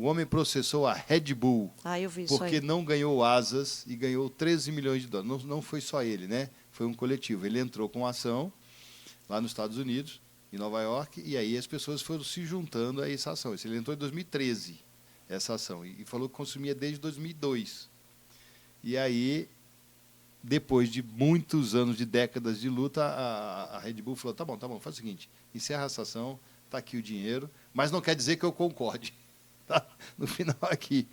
O homem processou a Red Bull Eu vi isso porque aí. não ganhou asas e ganhou 13 milhões de dólares. Não foi só ele, né? Foi um coletivo. Ele entrou com ação lá nos Estados Unidos, em Nova York, e aí as pessoas foram se juntando a essa ação. Ele entrou em 2013, essa ação, e falou que consumia desde 2002. E aí, depois de muitos anos, de décadas de luta, a Red Bull falou, tá bom, faz o seguinte, encerra essa ação, está aqui o dinheiro, mas não quer dizer que eu concorde. Tá? No final aqui,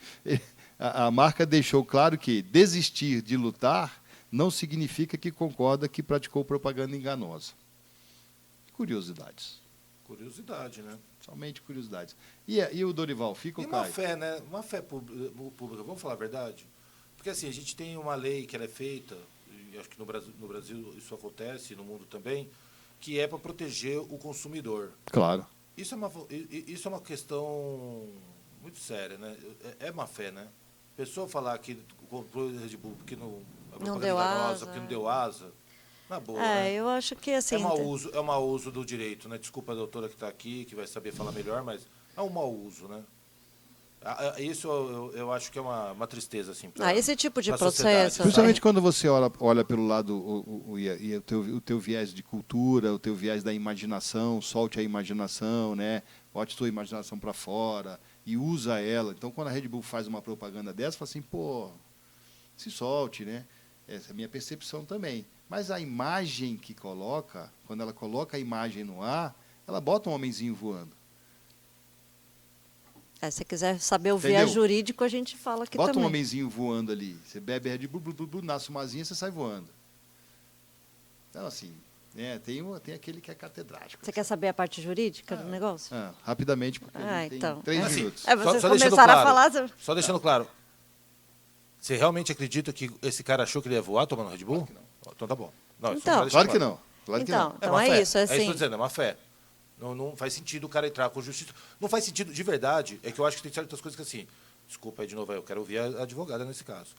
a marca deixou claro que desistir de lutar não significa que concorda que praticou propaganda enganosa. Curiosidades. Curiosidade, né? Somente curiosidades. E o Dorival, fica E o uma Caio? fé, né? Uma fé pública, vamos falar a verdade? Porque assim, a gente tem uma lei que ela é feita, e acho que no Brasil isso acontece, no mundo também, que é para proteger o consumidor. Claro. Isso é uma questão muito séria, né? É má fé, né? Pessoa falar que comprou Red Bull porque Não deu asa. porque não deu asa, na boa, É, né? eu acho que assim. É mau uso do direito, né? Desculpa a doutora que está aqui, que vai saber falar melhor, mas é um mau uso, né? Isso eu acho que é uma tristeza, assim, Esse tipo de pra processo. sociedade, Principalmente quando você olha pelo lado o teu viés de cultura, o teu viés da imaginação, solte a imaginação, né? Bote a tua imaginação para fora e usa ela. Então, quando a Red Bull faz uma propaganda dessa, fala assim, pô, se solte, né? Essa é a minha percepção também. Mas a imagem que coloca, quando ela coloca a imagem no ar, ela bota um homenzinho voando. Se quiser saber o Entendeu? viés jurídico, a gente fala aqui Bota também. um homenzinho voando ali. Você bebe Red Bull, nasce uma asinha, você sai voando. Então, assim, né, tem aquele que é catedrático. Você quer saber a parte jurídica do negócio? Rapidamente, porque a gente então. tem 3 Assim, minutos. Vocês Só deixando começaram a claro. falar... Só deixando claro. Você realmente acredita que esse cara achou que ele ia voar tomando Red Bull? Claro que não. Então tá bom. Não, isso Então. só deixar Claro que claro. não. Claro que Então, não. então uma é fé. isso, é É isso que eu assim. tô dizendo, é uma fé. Não faz sentido o cara entrar com justiça. Não faz sentido, de verdade, é que eu acho que tem certas coisas que assim. Desculpa aí de novo, eu quero ouvir a advogada nesse caso.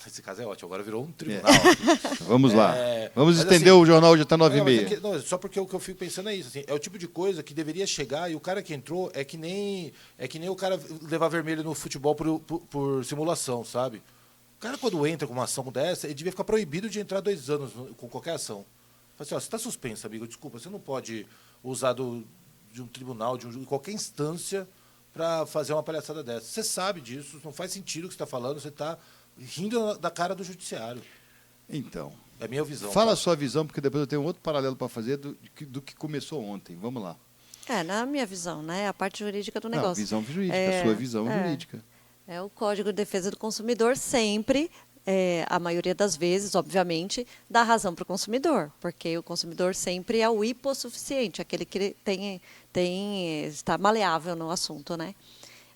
Esse caso é ótimo, agora virou um tribunal. Vamos lá. Vamos mas estender assim, o jornal de até 9h30. Só porque o que eu fico pensando é isso. Assim, é o tipo de coisa que deveria chegar e o cara que entrou é que nem o cara levar vermelho no futebol por simulação, sabe? O cara, quando entra com uma ação dessa, ele devia ficar proibido de entrar 2 anos com qualquer ação. Fala assim, ó, você está suspenso, amigo, desculpa, você não pode usar de um tribunal, de qualquer instância para fazer uma palhaçada dessa. Você sabe disso, não faz sentido o que você está falando, você está rindo da cara do judiciário. Então, É a minha visão. fala a tá? sua visão, porque depois eu tenho outro paralelo para fazer do que começou ontem. Vamos lá. Na minha visão, né? A parte jurídica do Não, negócio. visão jurídica, sua visão jurídica. O Código de Defesa do Consumidor sempre, a maioria das vezes, obviamente, dá razão para o consumidor, porque o consumidor sempre é o hipossuficiente, aquele que está maleável no assunto, né?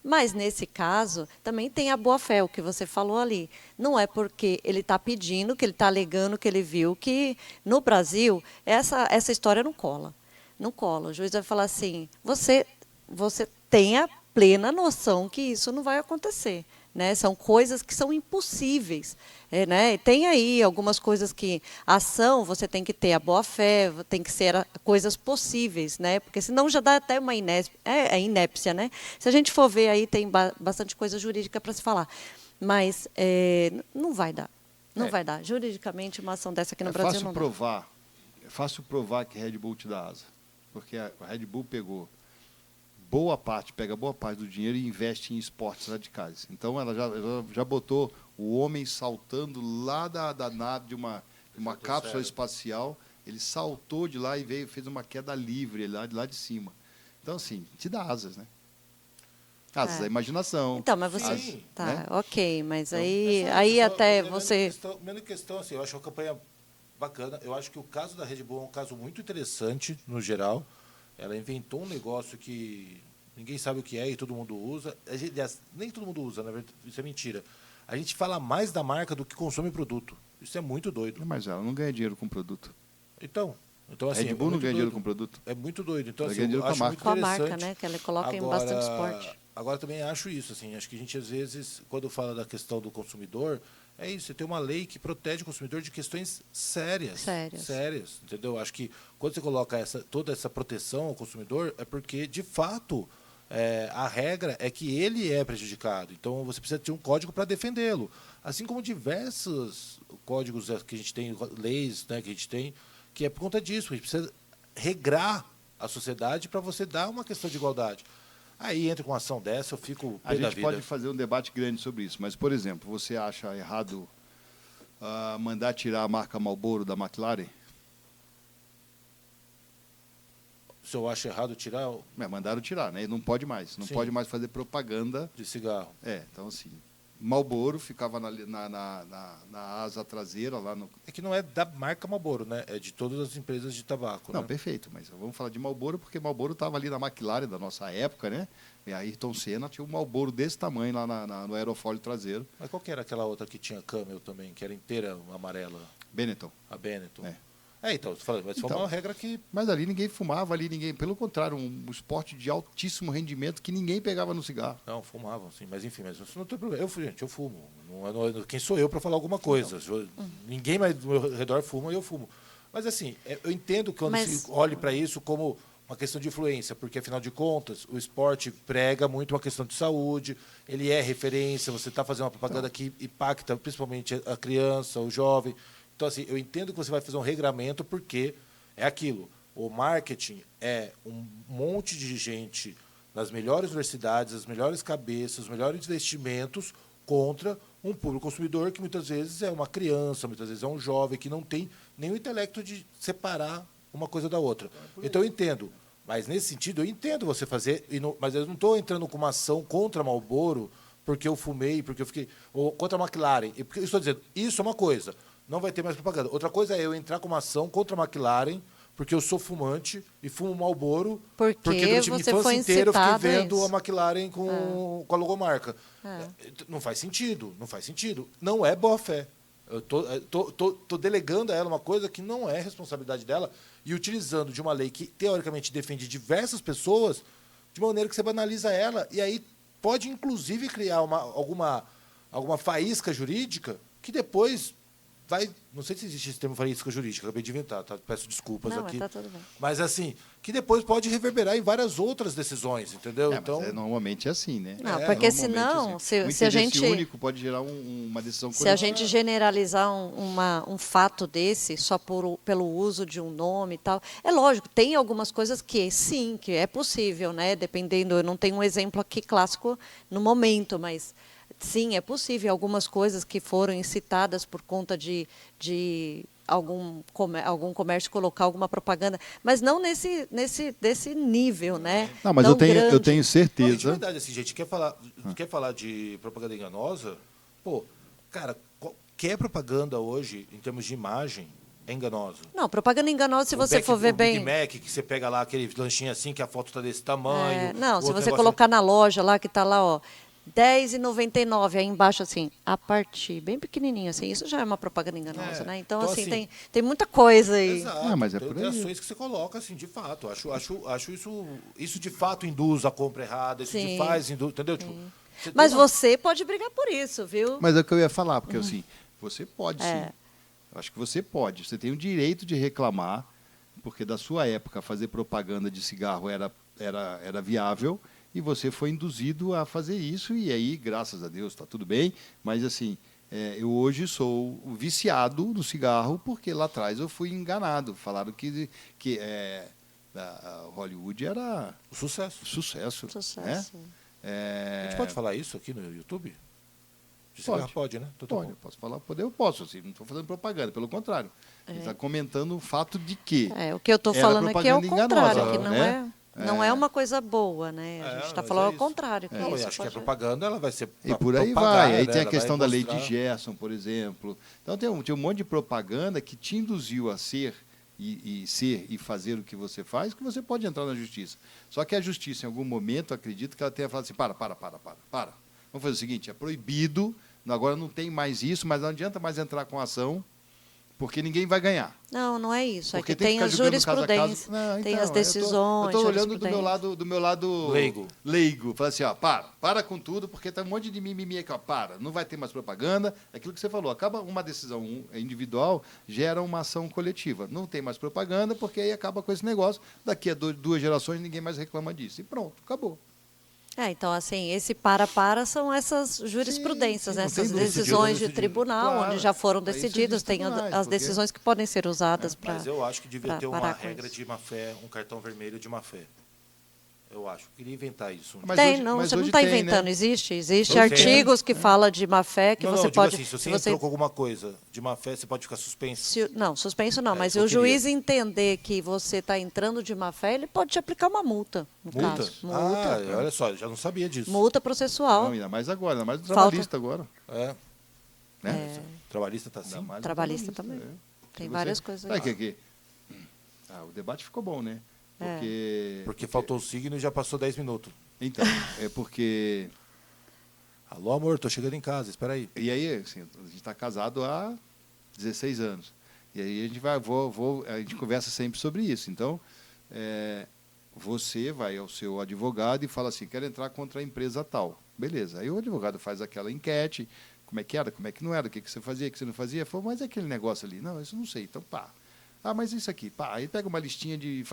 Mas, nesse caso, também tem a boa-fé, o que você falou ali. Não é porque ele está pedindo, que ele está alegando, que ele viu, que no Brasil essa história não cola. Não cola. O juiz vai falar assim, você tem a plena noção que isso não vai acontecer. Né? São coisas que são impossíveis. Né? Tem aí algumas coisas que a ação você tem que ter a boa-fé, tem que ser coisas possíveis, né? Porque senão já dá até uma inépcia. Né? Se a gente for ver aí, tem bastante coisa jurídica para se falar. Mas não vai dar. Não vai dar. Juridicamente, uma ação dessa aqui no Brasil não dá. É fácil provar que a Red Bull te dá asa. Porque a Red Bull pega boa parte do dinheiro e investe em esportes radicais. Então, ela já botou o homem saltando lá da nave de uma cápsula espacial, ele saltou de lá e fez uma queda livre lá de cima. Então, assim, te dá asas, né? Asas da imaginação. Então, mas você... Sim. Tá, né? ok, mas Então, aí até você... Menos questão, assim, eu acho uma campanha bacana. Eu acho que o caso da Red Bull é um caso muito interessante, no geral. Ela inventou um negócio que ninguém sabe o que é e todo mundo usa. Nem todo mundo usa, na verdade, isso é mentira. A gente fala mais da marca do que consome o produto. Isso é muito doido. Mas ela não ganha dinheiro com produto. Então assim, Red Bull não ganha dinheiro com produto. É muito doido. Então, Ela assim, ganha dinheiro eu acho muito Com a interessante. marca, né? Que ela coloca em bastante esporte. Agora também acho isso, assim, acho que a gente às vezes, quando fala da questão do consumidor, é isso, você tem uma lei que protege o consumidor de questões sérias. Sérias, entendeu? Acho que quando você coloca toda essa proteção ao consumidor, é porque, de fato, a regra é que ele é prejudicado. Então, você precisa ter um código para defendê-lo. Assim como diversos códigos que a gente tem, leis, né, que a gente tem, que é por conta disso. A gente precisa regrar a sociedade para você dar uma questão de igualdade. Aí entra com uma ação dessa, eu fico A pé da gente vida. pode fazer um debate grande sobre isso, mas, por exemplo, você acha errado mandar tirar a marca Marlboro da McLaren? Se eu acho errado tirar Mandaram tirar, né? E não pode mais. Não Sim. pode mais fazer propaganda. de cigarro. Então, assim, Marlboro ficava na asa traseira, lá no... É que não é da marca Marlboro, né? É de todas as empresas de tabaco. Não, né? perfeito, mas vamos falar de Marlboro, porque Marlboro estava ali na McLaren da nossa época, né? E aí Ayrton Senna tinha um Marlboro desse tamanho lá no aerofólio traseiro. Mas qual que era aquela outra que tinha Camel também, que era inteira amarela? Benetton. A Benetton. É. Então, você fala, mas foi Então. uma regra que... Mas ali ninguém fumava, ali ninguém... Pelo contrário, um esporte de altíssimo rendimento que ninguém pegava no cigarro. Não, fumavam, sim. Mas, enfim, mas isso não tem problema. Eu fumo. Quem sou eu para falar alguma coisa? Ninguém mais do meu redor fuma e eu fumo. Mas, assim, eu entendo que quando se olhe para isso como uma questão de influência, porque, afinal de contas, o esporte prega muito uma questão de saúde, ele é referência, você está fazendo uma propaganda que impacta principalmente a criança, o jovem. Então, assim, eu entendo que você vai fazer um regramento porque é aquilo. O marketing é um monte de gente nas melhores universidades, as melhores cabeças, os melhores investimentos contra um público consumidor que muitas vezes é uma criança, muitas vezes é um jovem que não tem nenhum intelecto de separar uma coisa da outra. Então, eu entendo. Mas, nesse sentido, eu entendo você fazer, mas eu não estou entrando com uma ação contra a Marlboro porque eu fumei, porque eu fiquei... Ou contra a McLaren. Eu estou dizendo, isso é uma coisa. Não vai ter mais propaganda. Outra coisa é eu entrar com uma ação contra a McLaren, porque eu sou fumante e fumo Marlboro, porque durante a minha você foi infância inteira eu fiquei incitado a vendo isso. a McLaren com a logomarca. Não faz sentido, não faz sentido. Não é boa fé. Eu tô delegando a ela uma coisa que não é responsabilidade dela e utilizando de uma lei que, teoricamente, defende diversas pessoas, de maneira que você banaliza ela, e aí pode, inclusive, criar alguma faísca jurídica que depois... não sei se existe esse termo faísca jurídica, acabei de inventar, tá? Peço desculpas Não, aqui. mas tá tudo bem. Mas, assim, que depois pode reverberar em várias outras decisões, entendeu? Mas normalmente é assim, né? Não, porque Normalmente senão, assim. Um se a interesse gente... único pode gerar uma decisão Se a coletiva. gente generalizar um fato desse só pelo uso de um nome e tal, é lógico, tem algumas coisas que sim, que é possível, né? Dependendo, eu não tenho um exemplo aqui clássico no momento, mas sim, é possível algumas coisas que foram incitadas por conta de algum comércio colocar alguma propaganda, mas não desse nível, né? Não, mas Tão eu tenho grande. Não, e de certeza. verdade, assim, gente, quer falar de propaganda enganosa? Pô, cara, qualquer propaganda hoje, em termos de imagem, é enganosa. Não, propaganda enganosa, se você for ver o bem... Big Mac, que você pega lá aquele lanchinho assim, que a foto tá desse tamanho. Não, o se outro você negócio- colocar na loja lá, que está lá, ó, R$10,99, aí embaixo, assim, a partir, bem pequenininho, assim, isso já é uma propaganda enganosa, né? Então, assim, tem muita coisa aí. Exato. Mas é tem por aí. ações que você coloca, assim, de fato. Acho isso de fato induz a compra errada, isso Sim. entendeu? Tipo, você Mas tem uma- você pode brigar por isso, viu? Mas é o que eu ia falar, porque assim, você pode sim. É. Eu acho que você pode. Você tem o direito de reclamar, porque da sua época fazer propaganda de cigarro era viável e você foi induzido a fazer isso e aí, graças a Deus, está tudo bem. Mas assim, eu hoje sou viciado no cigarro porque lá atrás eu fui enganado. Falaram que a Hollywood era O sucesso. sucesso. Sucesso. Né? A gente pode falar isso aqui no YouTube? De cigarro pode, né? Então tá Pode, bom. eu posso falar, eu posso, assim, não estou fazendo propaganda, pelo contrário. Ele está comentando o fato de que O que eu estou era falando aqui é o propaganda contrário, enganosa, que né? não é uma coisa boa, né? A gente está mas falando é ao isso. contrário. Que Não, isso eu acho que a pode- propaganda ela vai ser E por aí propagar, vai. Aí né? tem a Ela questão vai da lei de mostrar. Gerson, por exemplo. Então tem um monte de propaganda que te induziu a ser e fazer o que você faz, que você pode entrar na justiça. Só que a justiça, em algum momento, acredito que ela tenha falado assim, para. Vamos fazer o seguinte, é proibido, agora não tem mais isso, mas não adianta mais entrar com ação, porque ninguém vai ganhar. Não é isso. É Porque que tem que a ficar jogando caso a caso. jurisprudência, Não, tem então, as decisões. Eu estou olhando jurisprudência. do meu lado Leigo. Fala assim, ó, para com tudo, porque tem um monte de mimimi aqui, ó, não vai ter mais propaganda. Aquilo que você falou, acaba uma decisão individual, gera uma ação coletiva. Não tem mais propaganda, porque aí acaba com esse negócio. Daqui a 2 gerações ninguém mais reclama disso. E pronto, acabou. Então, assim, esse para são essas jurisprudências, sim, não essas tem dúvida. decisões de Decidido. tribunal, Claro, onde já foram para isso decididos, existem tem tribunais, as porque- decisões que podem ser usadas para. Mas eu acho que devia ter uma parar com regra isso. de má-fé, um cartão vermelho de má-fé. Eu acho. Queria inventar isso. Mas Tem, hoje- não, mas você não hoje está tem, inventando, né? existe Tem. artigos que falam de má fé que não, você digo pode. assim, se você que você- entrou com alguma coisa de má-fé, você pode ficar suspenso. não, suspenso não, mas isso que se o eu queria. juiz entender que você está entrando de má fé, ele pode te aplicar uma multa, no Multa? caso. Ah, olha só, já não sabia disso. Multa processual. Não, ainda mais agora, ainda mais do Falta. trabalhista agora. É. Né? Trabalhista tá assim? Ainda mais do Trabalhista também. é. Tem E várias coisas Sabe aí. que o debate ficou bom, né? Porque... Porque faltou o signo e já passou 10 minutos. Então, é porque... Alô, amor, tô chegando em casa, espera aí. E aí, assim, a gente está casado há 16 anos. E aí a gente a gente conversa sempre sobre isso. Então, você vai ao seu advogado e fala assim, quero entrar contra a empresa tal. Beleza. Aí o advogado faz aquela enquete, como é que era, como é que não era, o que você fazia, o que você não fazia. Falou, mas aquele negócio ali, não, isso eu não sei. Então, pá. Ah, mas isso aqui, pá. Aí pega uma listinha de...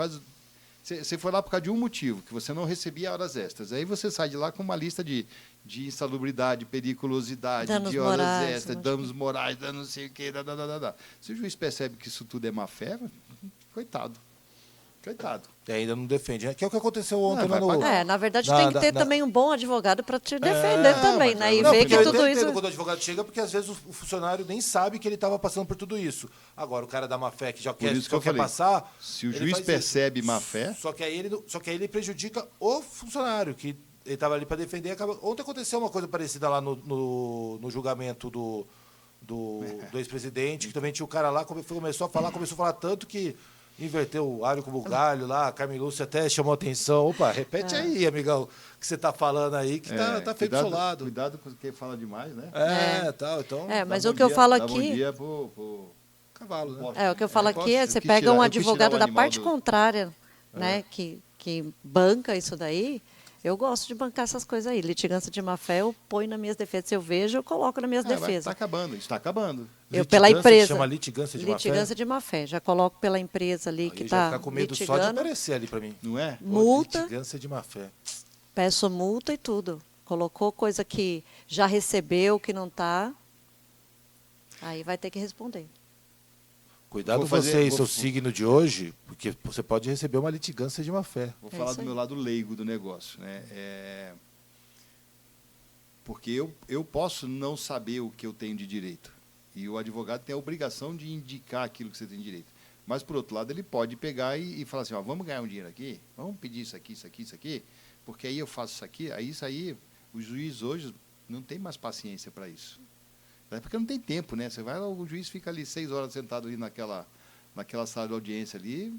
Você foi lá por causa de um motivo, que você não recebia horas extras. Aí você sai de lá com uma lista de insalubridade, periculosidade, Danos de horas morais, extras, um monte de danos morais, danos não sei o quê, Se o juiz percebe que isso tudo é má fé, coitado. Coitado. E ainda não defende. Que é o que aconteceu ontem vai lá no... pagar. Na verdade, Na- tem que na- ter na- também um bom advogado para te defender também, mas né? E não, ver porque que eu tudo entendo isso. quando o advogado chega, porque às vezes o funcionário nem sabe que ele estava passando por tudo isso. Agora, o cara da má-fé que já Por quer, isso que só eu quer falei, passar... se o ele juiz faz percebe isso. má-fé... Só que aí ele prejudica o funcionário, que ele estava ali para defender. Ontem aconteceu uma coisa parecida lá no julgamento do ex-presidente, que também tinha o cara lá, começou a falar tanto que inverteu o alho como galho lá, a Carmen Lúcia até chamou atenção. Opa, repete aí, amigão, o que você está falando aí, que tá feito do seu lado. Cuidado com quem fala demais, né? Tal, então... Mas Dá o bom que eu dia- falo dá bom aqui. dia pro Cavalo, né? poste, O que eu falo poste, aqui é eu você quis pega tirar- um eu quis tirar advogado o da animal parte do- contrária, né? Que banca isso daí. Eu gosto de bancar essas coisas aí. Litigância de má-fé, eu ponho nas minhas defesas. Se eu vejo, eu coloco nas minhas defesas. Está acabando, isso está acabando. Eu pela Litigância, empresa. chama litigância de má-fé? Litigância de má-fé. Já coloco pela empresa ali Aí que já está ficar com medo só de litigando. aparecer ali para mim. Não é? Multa, Litigância de má-fé. peço multa e tudo. Colocou coisa que já recebeu, que não está. Aí vai ter que responder. Cuidado Vou fazer- você e vou- seu signo de hoje, porque você pode receber uma litigância de má-fé. Vou É falar isso do aí. meu lado leigo do negócio. Né? Porque eu posso não saber o que eu tenho de direito. E o advogado tem a obrigação de indicar aquilo que você tem direito. Mas, por outro lado, ele pode pegar e falar assim, ó, vamos ganhar um dinheiro aqui, vamos pedir isso aqui, porque aí eu faço isso aí, o juiz hoje não tem mais paciência para isso. É porque não tem tempo, né? Você vai lá, o juiz fica ali 6 horas sentado ali naquela sala de audiência ali,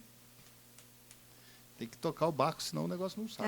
tem que tocar o barco, senão o negócio não sai.